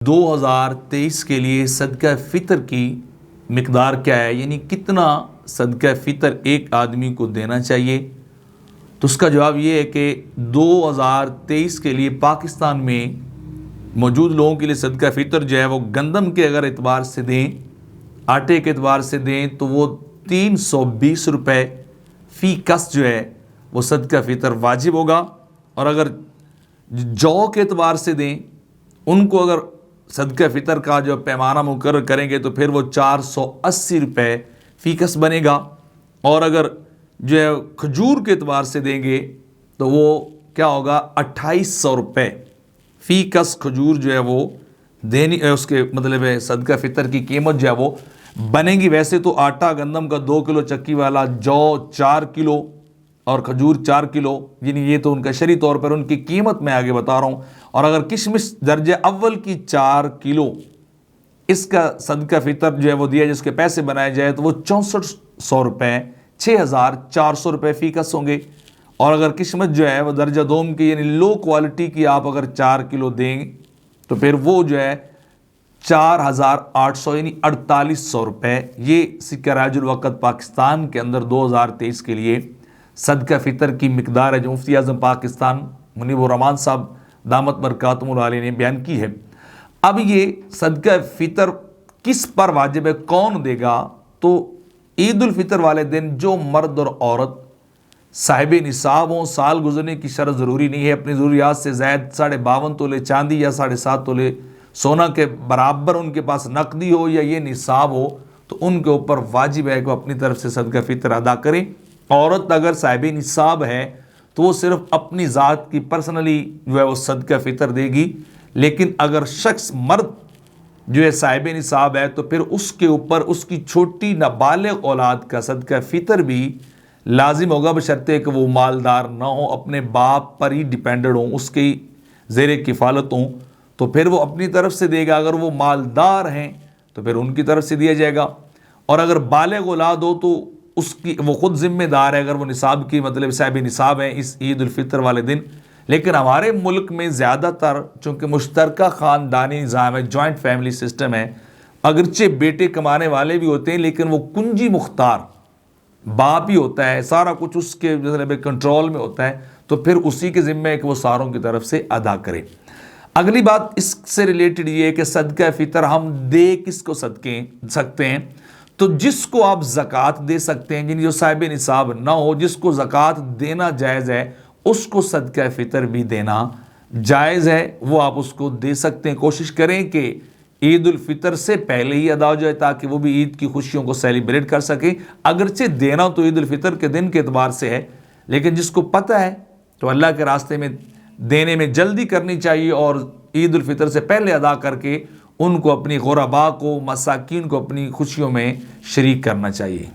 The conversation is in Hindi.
2023 के लिए सदका फ़ितर की मिकदार क्या है, यानी कितना सदका फ़ितर एक आदमी को देना चाहिए। तो उसका जवाब ये है कि 2023 के लिए पाकिस्तान में मौजूद लोगों के लिए सदका फ़ितर जो है वो गंदम के अगर एतबार से दें, आटे के एतबार से दें तो वो 320 रुपये फ़ी कस जो है वो सदका फ़ितर वाजिब होगा। और अगर जौ के एतबार से दें, उनको अगर सदका फ़ितर का जो पैमाना मुकर्रर करेंगे तो फिर वो 480 रुपये फ़ी कस बनेगा। और अगर जो है खजूर के एतबार से देंगे तो वो क्या होगा, 2800 रुपये फ़ी कस खजूर जो है वो देनी, उसके मतलब है सदका फ़ितर की कीमत जो है वो बनेगी। वैसे तो आटा गंदम का 2 किलो चक्की वाला, जौ 4 किलो और खजूर 4 किलो, यानी ये तो उनका शरई तौर पर उनकी कीमत मैं आगे बता रहा हूँ। और अगर किशमिश दर्जे अव्वल की 4 किलो इसका सदका फ़ितर जो है वो दिया, जिसके पैसे बनाए जाए तो वो 6400 रुपये 6400 रुपये फ़ी कस होंगे। और अगर किस्मत जो है वो दर्जा दोम की यानी लो क्वालिटी की आप अगर 4 किलो देंगे तो फिर वो जो है 4800 यानी 4800 रुपये, ये सिक्का राजुल वक़्त पाकिस्तान के अंदर 2023 के लिए सदका फ़ितर की मिकदार है, जो मुफ्ती आज़म पाकिस्तान मुनीबुर रहमान साहब दामत बरकातुहुल आलिया ने बयान की है। अब ये सदका फ़ितर किस पर वाजिब है, कौन देगा? तो ईद उल फ़ितर वाले दिन जो मर्द और औरत साहिब निसाब हों, साल गुजरने की शर्त ज़रूरी नहीं है, अपनी ज़रूरियात से ज़ायद 52.5 तोले चांदी या 7.5 तोले सोना के बराबर उनके पास नकदी हो या ये निसाब हो, तो उनके ऊपर वाजिब है कि वो अपनी तरफ से सदका फ़ितर अदा करें। औरत अगर साहिब निसाब है तो वो सिर्फ अपनी ज़ात की पर्सनली जो है वो सदका फ़ितर देगी। लेकिन अगर शख्स मर्द जो है साहिब निसाब है तो फिर उसके ऊपर उसकी छोटी नाबालिग औलाद का सदका फ़ितर भी लाजिम होगा, बशर्ते कि वो मालदार ना हो, अपने बाप पर ही डिपेंडेंट हो, उसकी ज़ेरे किफ़ालत हों, तो फिर वो अपनी तरफ से देगा। अगर वो मालदार हैं तो फिर उनकी तरफ से दिया जाएगा। और अगर बालिग औलाद हो तो उसकी वो खुद जिम्मेदार है, अगर वो निसाब की मतलब साहिब निसाब है इस ईद उल फ़ितर वाले दिन। लेकिन हमारे मुल्क में ज़्यादातर चूँकि मुश्तरका ख़ानदानी निज़ाम है, जॉइंट फैमिली सिस्टम है, अगरचे बेटे कमाने वाले भी होते हैं लेकिन वो कुंजी मुख्तार बाप ही होता है, सारा कुछ उसके मतलब कंट्रोल में होता है, तो फिर उसी के ज़िम्मे है कि वो सारों की तरफ से अदा करे। अगली बात इससे रिलेटेड ये है कि सदका फ़ितर हम दे किसको सकते हैं? तो जिसको आप ज़कात दे सकते हैं, जिन जो साहिब निसाब ना हो, जिसको ज़कात देना जायज़ है उसको सदका फ़ितर भी देना जायज़ है, वो आप उसको दे सकते हैं। कोशिश करें कि ईद उल फ़ितर से पहले ही अदा हो जाए ताकि वो भी ईद की खुशियों को सेलिब्रेट कर सके। अगरचे देना तो ईद उल फ़ितर के दिन के एतबार से है, लेकिन जिसको पता है तो अल्लाह के रास्ते में देने में जल्दी करनी चाहिए और ईद उल फ़ितर से पहले अदा करके उनको, अपनी गुरबा को, मसाकीन को अपनी खुशियों में शरीक करना चाहिए।